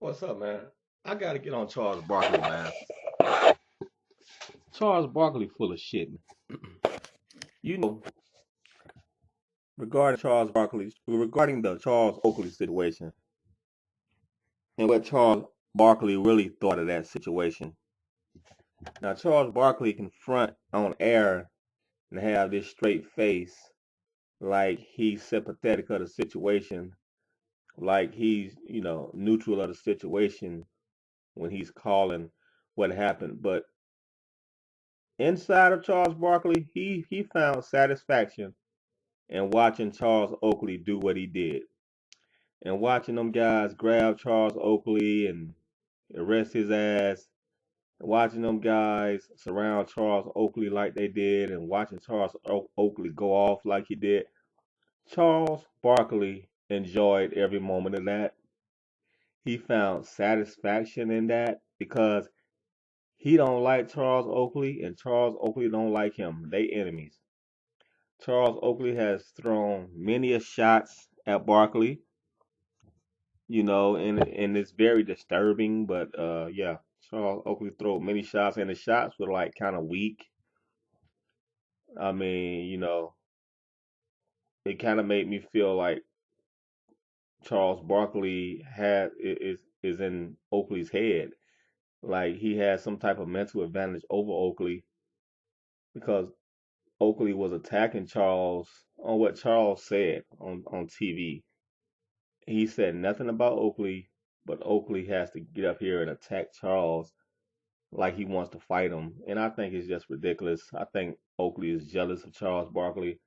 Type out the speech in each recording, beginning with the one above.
What's up, man? I gotta get on Charles Barkley, man. Charles Barkley full of shit. You know, regarding the Charles Oakley situation and what Charles Barkley really thought of that situation. Now, Charles Barkley can front on air and have this straight face like he's sympathetic of the situation, like he's, neutral of the situation when he's calling what happened. But inside of Charles Barkley, he found satisfaction and watching Charles Oakley do what he did, and watching them guys grab Charles Oakley and arrest his ass, watching them guys surround Charles Oakley like they did, and watching Charles Oakley go off like he did. Charles Barkley enjoyed every moment of that. He found satisfaction in that because he don't like Charles Oakley and Charles Oakley don't like him. They enemies. Charles Oakley has thrown many a shots at Barkley, and it's very disturbing. But yeah, Charles Oakley threw many shots, and the shots were like kind of weak. I mean, it kind of made me feel like Charles Barkley is in Oakley's head, like he has some type of mental advantage over Oakley because Oakley was attacking Charles on what Charles said on TV. He said nothing about Oakley, but Oakley has to get up here and attack Charles like he wants to fight him, and I think it's just ridiculous. I think Oakley is jealous of Charles Barkley,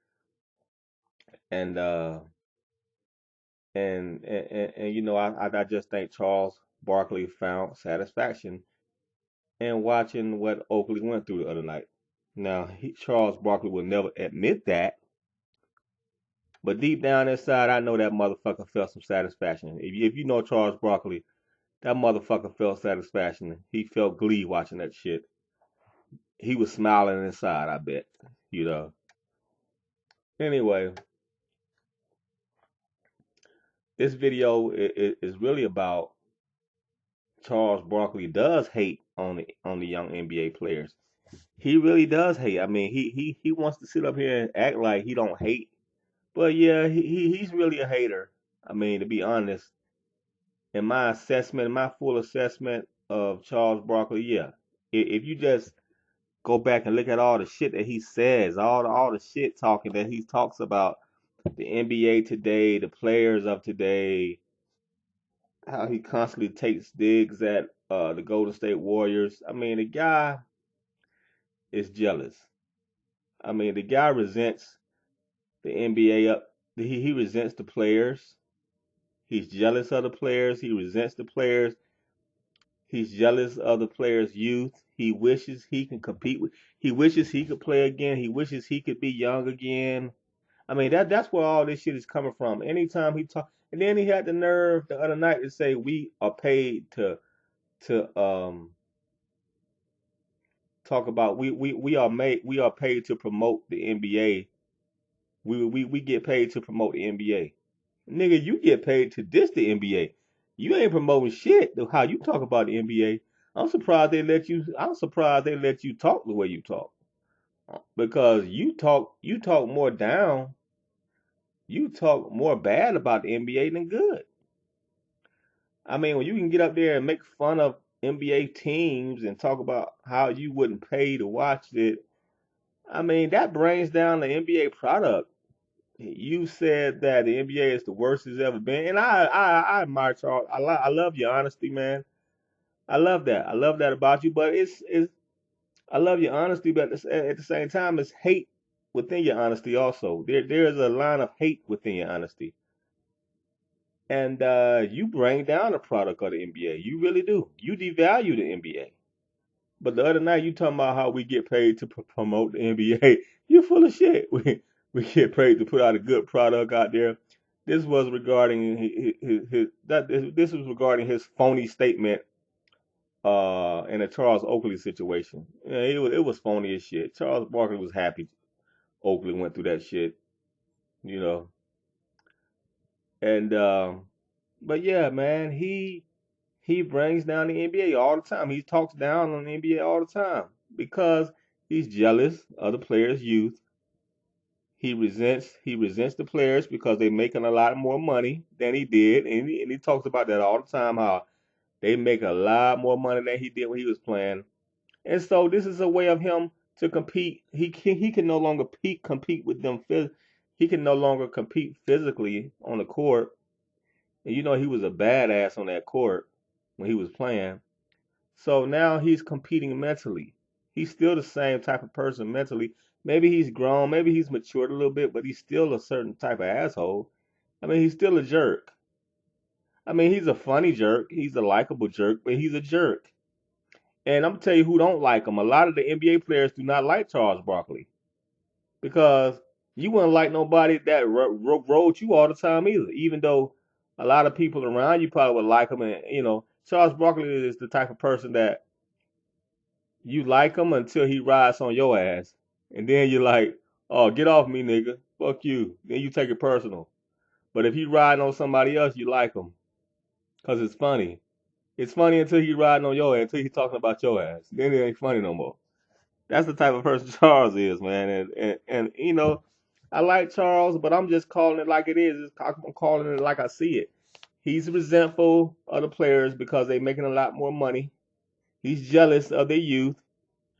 and I just think Charles Barkley found satisfaction in watching what Oakley went through the other night. Now, Charles Barkley will never admit that, but deep down inside, I know that motherfucker felt some satisfaction. If you know Charles Barkley, that motherfucker felt satisfaction. He felt glee watching that shit. He was smiling inside, I bet. You know. Anyway, this video is really about Charles Barkley does hate on the young NBA players. He really does hate. I mean, he wants to sit up here and act like he don't hate, but yeah, he's really a hater. I mean, to be honest, in my full assessment of Charles Barkley, yeah, if you just go back and look at all the shit that he says, all the shit talking that he talks about the NBA today, the players of today, how he constantly takes digs at the Golden State Warriors. I mean, the guy is jealous. I mean, the guy resents the NBA up. He resents the players. He's jealous of the players. He resents the players. He's jealous of the players' youth. He wishes he can compete with. He wishes he could play again. He wishes he could be young again. I mean, that's where all this shit is coming from. Anytime he talk, and then he had the nerve the other night to say we are paid to talk about we are paid to promote the NBA. We get paid to promote the NBA. Nigga, you get paid to diss the NBA. You ain't promoting shit. How you talk about the NBA? I'm surprised they let you talk the way you talk because you talk more down. You talk more bad about the NBA than good. I mean, when you can get up there and make fun of NBA teams and talk about how you wouldn't pay to watch it, I mean, that brings down the NBA product. You said that the NBA is the worst it's ever been, and I admire Charles. I love your honesty, man. I love that. I love that about you. But it's I love your honesty, but at the same time, it's hate within your honesty. Also, there is a line of hate within your honesty, and you bring down the product of the NBA. You really do. You devalue the NBA. But the other night you talking about how we get paid to promote the NBA. You full of shit. We get paid to put out a good product out there. This was regarding this was regarding his phony statement in the Charles Oakley situation. Yeah, it was phony as shit. Charles Barkley was happy Oakley went through that shit, you know. And but yeah, man, He brings down the NBA all the time. He talks down on the NBA all the time because he's jealous of the players' youth. He resents the players because they're making a lot more money than he did, and he talks about that all the time. How they make a lot more money than he did when he was playing, and so this is a way of him to compete. He can no longer compete with them. He can no longer compete physically on the court, and he was a badass on that court when he was playing. So now he's competing mentally. He's still the same type of person mentally. Maybe he's grown, maybe he's matured a little bit, but he's still a certain type of asshole. I mean, he's still a jerk. I mean, he's a funny jerk. He's a likable jerk, but he's a jerk. And I'm gonna tell you who don't like him. A lot of the NBA players do not like Charles Barkley because you wouldn't like nobody that rode you all the time either. Even though a lot of people around you probably would like him, and Charles Barkley is the type of person that you like him until he rides on your ass. And then you're like, oh, get off me, nigga. Fuck you. Then you take it personal. But if he riding on somebody else, you like him. Because it's funny. It's funny until he riding on your ass, until he talking about your ass. Then it ain't funny no more. That's the type of person Charles is, man. And I like Charles, but I'm just calling it like it is. I'm calling it like I see it. He's resentful of the players because they're making a lot more money. He's jealous of their youth.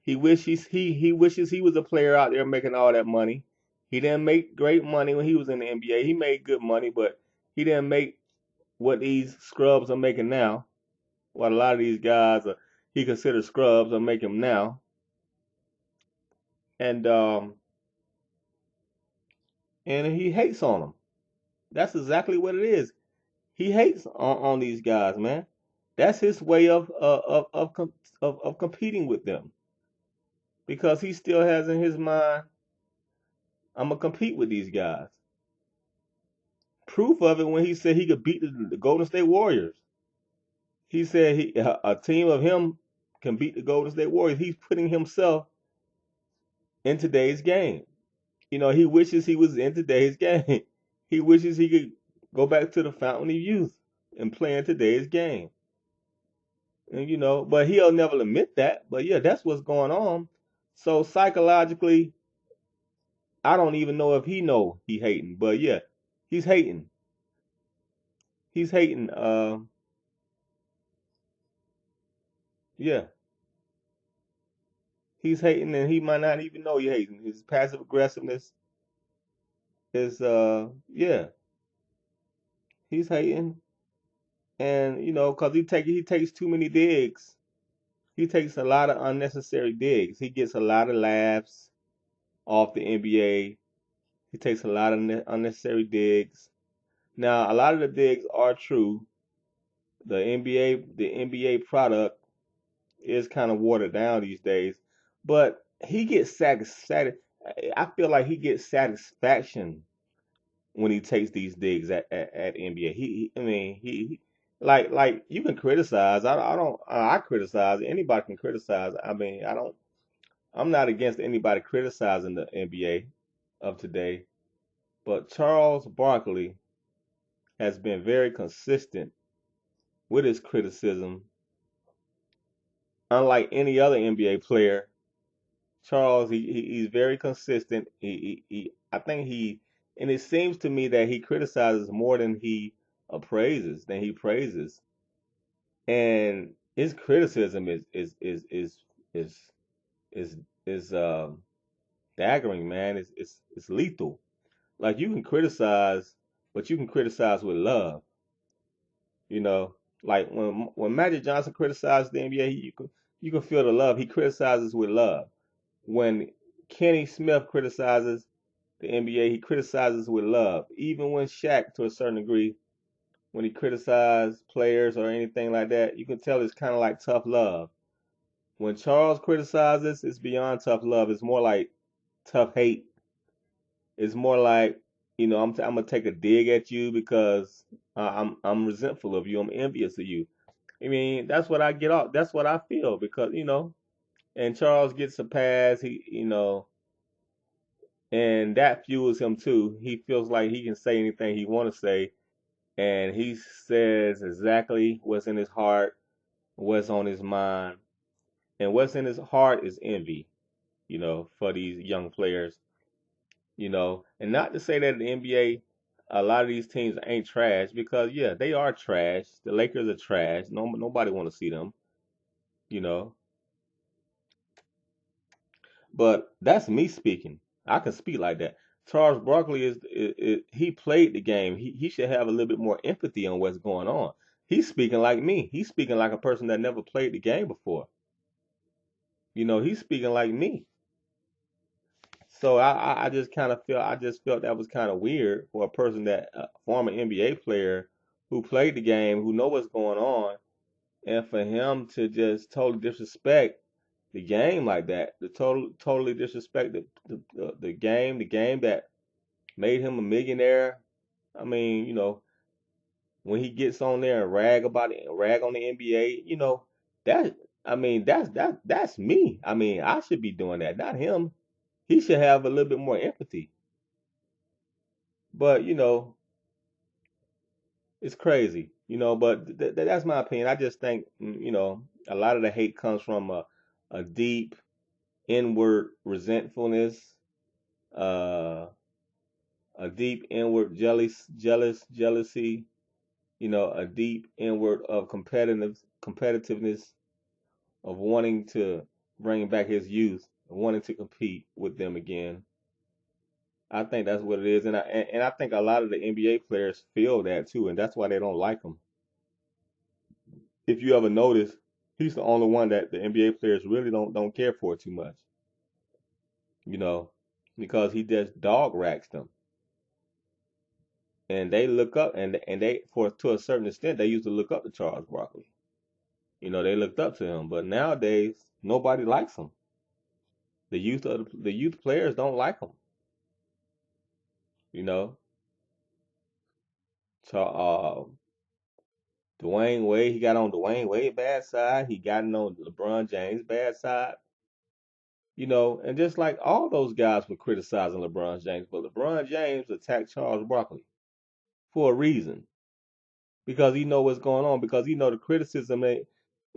He wishes he was a player out there making all that money. He didn't make great money when he was in the NBA. He made good money, but he didn't make what these scrubs are making now. What a lot of these guys he considers scrubs are making now. And and he hates on them. That's exactly what it is. He hates on these guys, man. That's his way of competing with them because he still has in his mind, I'm gonna compete with these guys. Proof of it when he said he could beat the Golden State Warriors. He said a team of him can beat the Golden State Warriors. He's putting himself in today's game. He wishes he was in today's game. He wishes he could go back to the fountain of youth and play in today's game. And but he'll never admit that. But yeah, that's what's going on. So psychologically, I don't even know if he know he hating. But yeah, he's hating. He's hating. Yeah, he's hating, and he might not even know he's hating. His passive aggressiveness is, yeah, he's hating, and 'cause he takes too many digs. He takes a lot of unnecessary digs. He gets a lot of laughs off the NBA. He takes a lot of unnecessary digs. Now, a lot of the digs are true. The NBA product is kind of watered down these days, but he gets I feel like he gets satisfaction when he takes these digs at NBA. I mean, like you can criticize. I don't. I criticize. Anybody can criticize. I mean, I don't. I'm not against anybody criticizing the NBA of today, but Charles Barkley has been very consistent with his criticism. Unlike any other NBA player, Charles he's very consistent. I think and it seems to me that he criticizes more than he praises, and his criticism is is is daggering, man. It's lethal. Like you can criticize, but you can criticize with love. You know, like when Magic Johnson criticizes the NBA, you can feel the love. He criticizes with love. When Kenny Smith criticizes the NBA, he criticizes with love. Even when Shaq, to a certain degree, when he criticizes players or anything like that, you can tell it's kind of like tough love. When Charles criticizes, it's beyond tough love. It's more like tough hate. It's more like, I'm gonna take a dig at you because I'm resentful of you. I'm envious of you. I mean, that's what I get off. That's what I feel because and Charles gets a pass. And that fuels him too. He feels like he can say anything he want to say, and he says exactly what's in his heart, what's on his mind, and what's in his heart is envy, for these young players, and not to say that the NBA, a lot of these teams ain't trash because yeah, they are trash. The Lakers are trash. No, nobody want to see them, you know. But that's me speaking. I can speak like that. Charles Barkley he played the game. He should have a little bit more empathy on what's going on. He's speaking like me. He's speaking like a person that never played the game before. He's speaking like me. So I just kind of felt I just felt that was kind of weird for a person that former NBA player who played the game, who know what's going on, and for him to just totally disrespect the game like that, the totally disrespect the game that made him a millionaire. I mean, when he gets on there and rag on the NBA, that I mean that's me. I mean, I should be doing that, not him. He should have a little bit more empathy. But it's crazy. But that's my opinion. I just think a lot of the hate comes from a deep inward resentfulness, uh, a deep inward jealousy, a deep inward of competitiveness of wanting to bring back his youth, wanting to compete with them again. I think that's what it is, and I think a lot of the NBA players feel that too, and that's why they don't like him. If you ever notice, he's the only one that the NBA players really don't care for too much, you know, because he just dog racks them, and they look up and they for to a certain extent they used to look up to Charles Barkley. They looked up to him, but nowadays nobody likes him. The youth players don't like him. You know, Dwayne Wade, he got on Dwayne Wade bad side. He got on LeBron James bad side. And just like all those guys were criticizing LeBron James, but LeBron James attacked Charles Barkley for a reason because he know what's going on because he know the criticism it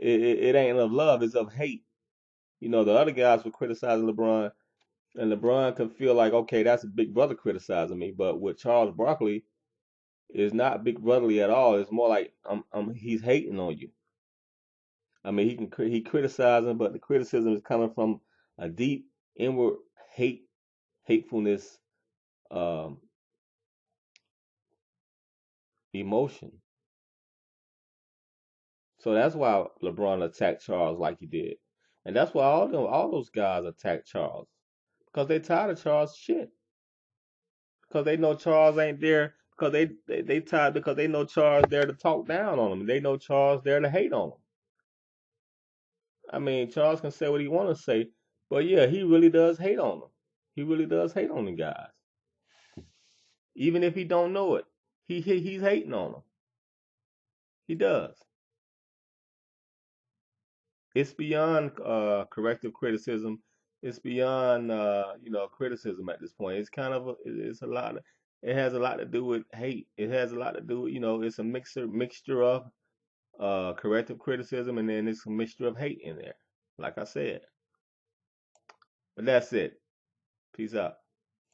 ain't of love, it's of hate. The other guys were criticizing LeBron, and LeBron can feel like, okay, that's a big brother criticizing me, but with Charles Barkley, it's not big brotherly at all. It's more like he's hating on you. I mean, he criticizing, but the criticism is coming from a deep inward hatefulness, um, emotion. So that's why LeBron attacked Charles like he did, and that's why all those guys attacked Charles because they tired of Charles shit because they know Charles ain't there because they tired because they know Charles there to talk down on them. They know Charles there to hate on them. I mean, Charles can say what he want to say, but yeah, he really does hate on them. He really does hate on the guys, even if he don't know it. He's hating on them. He does. It's beyond corrective criticism. It's beyond criticism at this point. It's kind of it's a lot. It has a lot to do with hate. It has a lot to do with it's a mixture of corrective criticism and then it's a mixture of hate in there. Like I said. But that's it. Peace out.